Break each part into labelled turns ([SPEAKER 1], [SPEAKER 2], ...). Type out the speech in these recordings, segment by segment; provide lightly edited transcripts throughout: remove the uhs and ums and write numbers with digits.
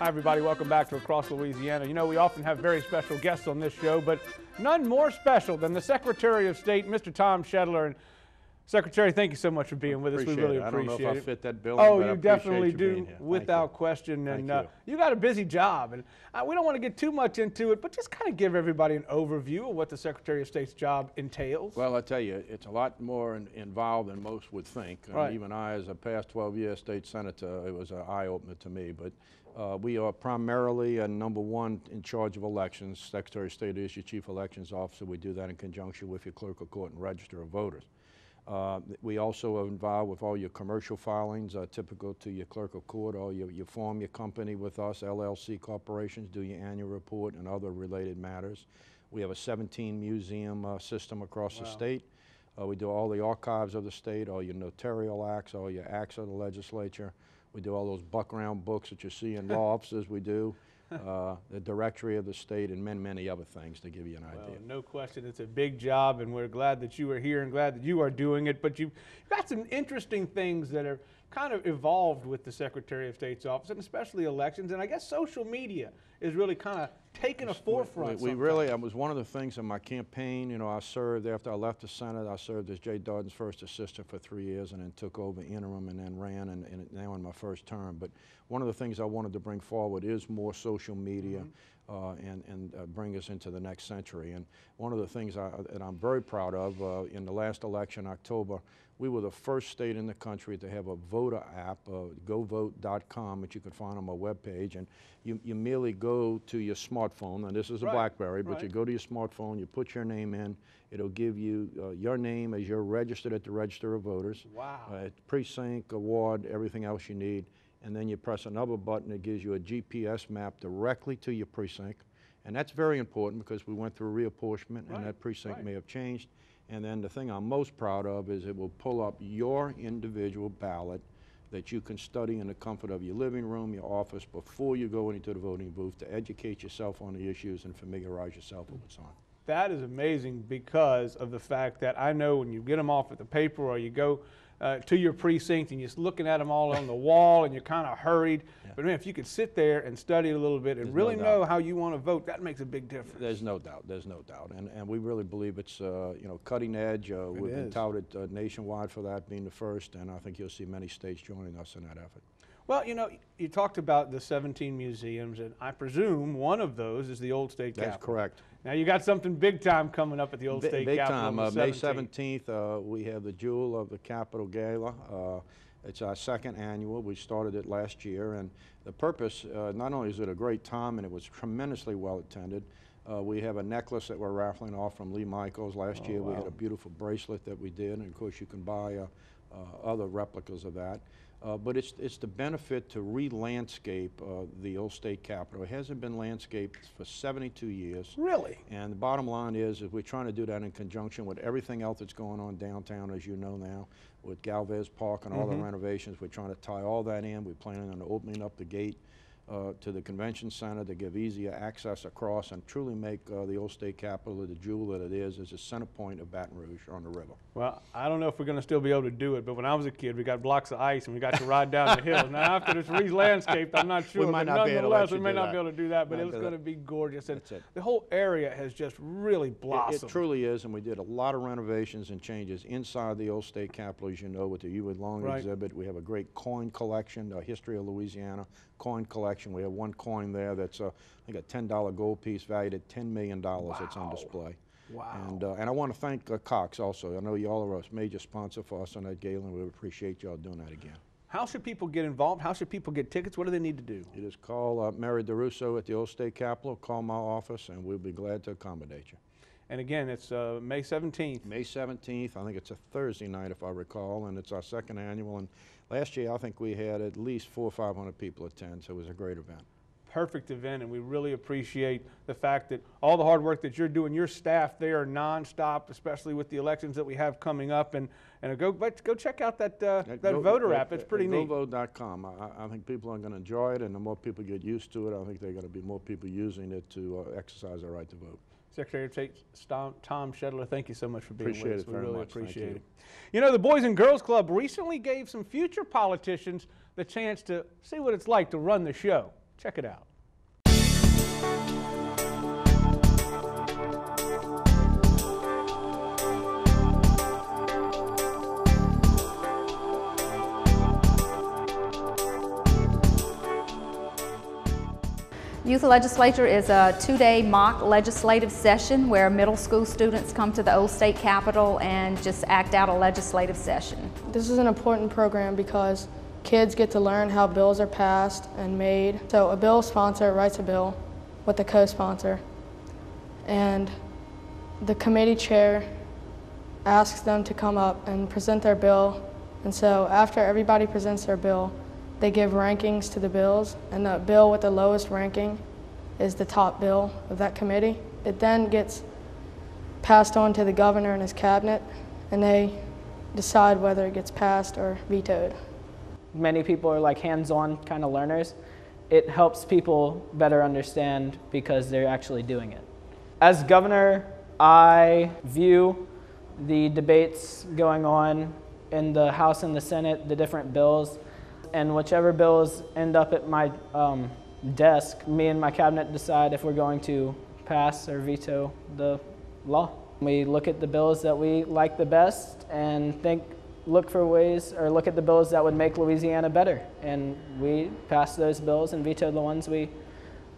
[SPEAKER 1] everybody. Welcome back to Across Louisiana. You know, we often have very special guests on this show, but none more special than the Secretary of State, Mr. Tom Shedler. And Secretary, thank you so much for being with us. We really appreciate it.
[SPEAKER 2] I don't know if I fit that bill.
[SPEAKER 1] Oh, you definitely do, without question. And you got a busy job, and we don't want to get too much into it, but just kind of give everybody an overview of what the Secretary of State's job entails.
[SPEAKER 2] Well, I tell you, it's a lot more involved than most would think.
[SPEAKER 1] Right.
[SPEAKER 2] Even I, as a past 12-year state senator, it was an eye-opener to me. But we are primarily number one in charge of elections. Secretary of State is your chief elections officer. We do that in conjunction with your clerk of court and register of voters. We also are involved with all your commercial filings, typical to your clerk of court, or you form your company with us, LLC corporations, do your annual report and other related matters. We have a 17 museum system across the state. We do all the archives of the state, all your notarial acts, all your acts of the legislature. We do all those buck-round books that you see in law offices. We do the directory of the state and many other things, to give you an idea.
[SPEAKER 1] No question, it's a big job, and we're glad that you are here and glad that you are doing it. But you've got some interesting things that are kind of evolved with the Secretary of State's office, and especially elections. And I guess social media is really kind of taking a forefront.
[SPEAKER 2] We really, it was one of the things in my campaign. You know, I served, after I left the Senate, I served as Jay Darden's first assistant for 3 years and then took over interim and then ran, and now in my first term. But one of the things I wanted to bring forward is more social media and bring us into the next century. And one of the things that I'm very proud of, in the last election, October, we were the first state in the country to have a voter app, govote.com, which you can find on my webpage. And you merely go to your smartphone, and this is a BlackBerry, but you go to your smartphone, you put your name in, it'll give you your name as you're registered at the Register of Voters.
[SPEAKER 1] Wow.
[SPEAKER 2] Precinct, award, everything else you need. And then you press another button that gives you a GPS map directly to your precinct. And that's very important because we went through reapportionment and that precinct may have changed. And then the thing I'm most proud of is it will pull up your individual ballot that you can study in the comfort of your living room, your office, before you go into the voting booth to educate yourself on the issues and familiarize yourself with what's on. That
[SPEAKER 1] is amazing because of the fact that I know when you get them off at the paper or you go to your precinct and you're looking at them all on the wall and you're kind of hurried. But man, if you could sit there and study it a little bit and really know how you want to vote, that makes a big difference.
[SPEAKER 2] There's no doubt. There's no doubt. And we really believe it's you know, cutting edge. We've been touted nationwide for that, being the first, and I think you'll see many states joining us in that effort.
[SPEAKER 1] Well, you know, you talked about the 17 museums, and I presume one of those is the Old State Capitol.
[SPEAKER 2] That's correct.
[SPEAKER 1] Now, you got something big time coming up at the Old State Capitol.
[SPEAKER 2] Big time. May 17th, we have the Jewel of the Capitol Gala. It's our second annual. We started it last year, and the purpose, not only is it a great time, and it was tremendously well attended, we have a necklace that we're raffling off from Lee Michaels. Last year we had a beautiful bracelet that we did, and of course you can buy other replicas of that. But it's the benefit to re-landscape the Old State Capitol. It hasn't been landscaped for 72 years.
[SPEAKER 1] Really?
[SPEAKER 2] And the bottom line is we're trying to do that in conjunction with everything else that's going on downtown, as you know now, with Galvez Park and all the renovations. We're trying to tie all that in. We're planning on opening up the gate to the convention center to give easier access across and truly make the Old State Capitol the jewel that it is as a center point of Baton Rouge on the river.
[SPEAKER 1] Well, I don't know if we're going to still be able to do it, but when I was a kid, we got blocks of ice and we got to ride down the hills. Now, after it's re-landscaped, I'm not sure, but nonetheless, we may not be able to do that, but it was going to be gorgeous. And the whole area has just really blossomed.
[SPEAKER 2] It truly is, and we did a lot of renovations and changes inside the Old State Capitol, as you know, with the Ewan Long exhibit. We have a great coin collection, the history of Louisiana coin collection. We have one coin there that's, I think, a $10 gold piece valued at $10 million that's on display.
[SPEAKER 1] Wow.
[SPEAKER 2] And I want to thank Cox also. I know y'all are a major sponsor for us on that gala, and we appreciate y'all doing that again.
[SPEAKER 1] How should people get involved? How should people get tickets? What do they need to do?
[SPEAKER 2] You just call Mary DeRusso at the Old State Capitol, call my office, and we'll be glad to accommodate you.
[SPEAKER 1] And again, it's May 17th.
[SPEAKER 2] May 17th. I think it's a Thursday night, if I recall, and it's our second annual. And last year, I think we had at least 400 or 500 people attend, so it was a great event.
[SPEAKER 1] Perfect event, and we really appreciate the fact that all the hard work that you're doing, your staff there nonstop, especially with the elections that we have coming up. And go check out that voter app. It's pretty neat.
[SPEAKER 2] GoVote.com. I think people are going to enjoy it, and the more people get used to it, I think there are going to be more people using it to exercise their right to vote.
[SPEAKER 1] Secretary of State Tom Shedler, thank you so much for being with us.
[SPEAKER 2] We really
[SPEAKER 1] appreciate it. You know, the Boys and Girls Club recently gave some future politicians the chance to see what it's like to run the show. Check it out.
[SPEAKER 3] Youth Legislature is a two-day mock legislative session where middle school students come to the old state capitol and just act out a legislative session.
[SPEAKER 4] This is an important program because kids get to learn how bills are passed and made. So a bill sponsor writes a bill with a co-sponsor, and the committee chair asks them to come up and present their bill. And so after everybody presents their bill, they give rankings to the bills, and the bill with the lowest ranking is the top bill of that committee. It then gets passed on to the governor and his cabinet, and they decide whether it gets passed or vetoed.
[SPEAKER 5] Many people are like hands-on kind of learners. It helps people better understand because they're actually doing it. As governor, I view the debates going on in the House and the Senate, the different bills, and whichever bills end up at my desk, me and my cabinet decide if we're going to pass or veto the law. We look at the bills that we like the best and look for ways, or look at the bills that would make Louisiana better. And we pass those bills and veto the ones we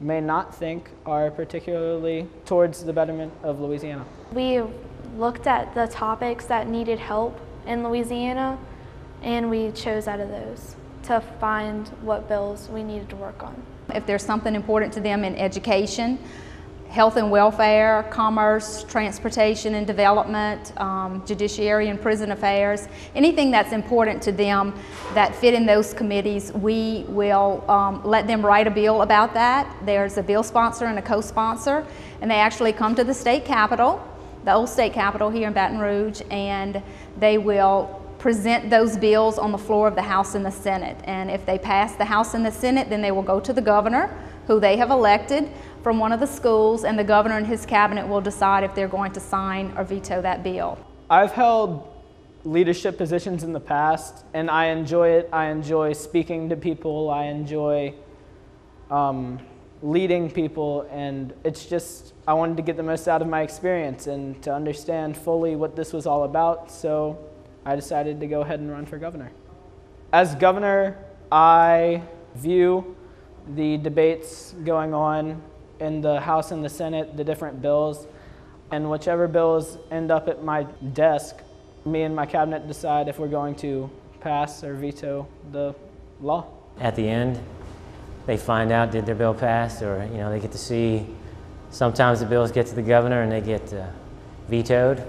[SPEAKER 5] may not think are particularly towards the betterment of Louisiana.
[SPEAKER 6] We looked at the topics that needed help in Louisiana, and we chose out of those to find what bills we needed to work on.
[SPEAKER 3] If there's something important to them in education, health and welfare, commerce, transportation and development, judiciary and prison affairs, anything that's important to them that fit in those committees, we will let them write a bill about that. There's a bill sponsor and a co-sponsor, and they actually come to the state capitol, the old state capitol here in Baton Rouge, and they will present those bills on the floor of the House and the Senate. And if they pass the House and the Senate, then they will go to the governor, who they have elected from one of the schools, and the governor and his cabinet will decide if they're going to sign or veto that bill.
[SPEAKER 5] I've held leadership positions in the past, and I enjoy it. I enjoy speaking to people. I enjoy leading people, and it's just, I wanted to get the most out of my experience and to understand fully what this was all about, so I decided to go ahead and run for governor. As governor, I view the debates going on in the House and the Senate, the different bills, and whichever bills end up at my desk, me and my cabinet decide if we're going to pass or veto the law.
[SPEAKER 7] At the end, they find out did their bill pass, or they get to see, sometimes the bills get to the governor and they get vetoed.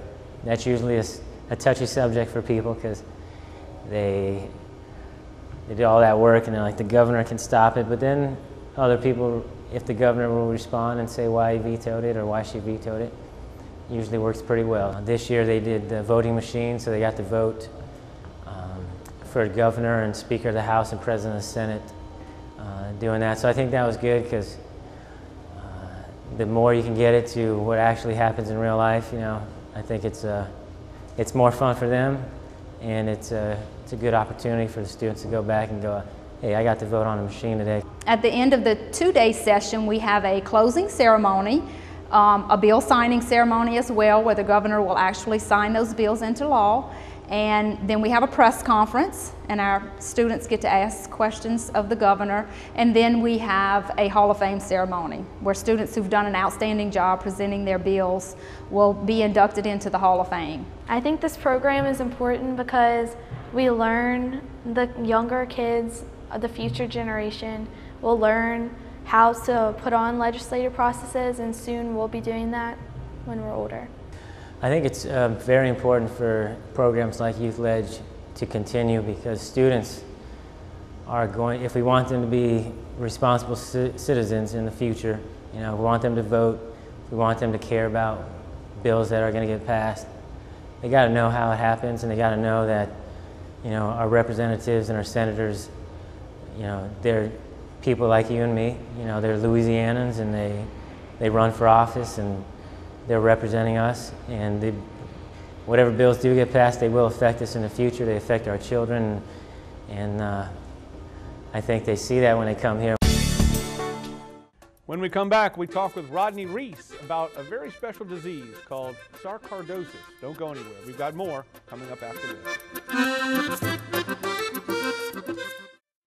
[SPEAKER 7] That's usually a touchy subject for people because they do all that work and they're like, the governor can stop it, but then other people, if the governor will respond and say why he vetoed it or why she vetoed it, usually works pretty well. This year they did the voting machine, so they got to vote for governor and Speaker of the House and President of the Senate doing that. So I think that was good because the more you can get it to what actually happens in real life, I think it's more fun for them, and it's a good opportunity for the students to go back and go, hey, I got to vote on a machine today.
[SPEAKER 3] At the end of the two-day session, we have a closing ceremony, a bill signing ceremony as well, where the governor will actually sign those bills into law. And then we have a press conference, and our students get to ask questions of the governor. And then we have a Hall of Fame ceremony, where students who've done an outstanding job presenting their bills will be inducted into the Hall of Fame.
[SPEAKER 6] I think this program is important because we learn, the younger kids, the future generation, will learn how to put on legislative processes, and soon we'll be doing that when we're older.
[SPEAKER 7] I think it's very important for programs like Youth Leg to continue because students are going, if we want them to be responsible citizens in the future, we want them to vote, we want them to care about bills that are going to get passed, they got to know how it happens, and they got to know that our representatives and our senators, they're people like you and me, they're Louisianans, and they run for office, and they're representing us, and whatever bills do get passed, they will affect us in the future. They affect our children, and I think they see that when they come here.
[SPEAKER 1] When we come back, we talk with Rodney Reese about a very special disease called sarcoidosis. Don't go anywhere. We've got more coming up after this.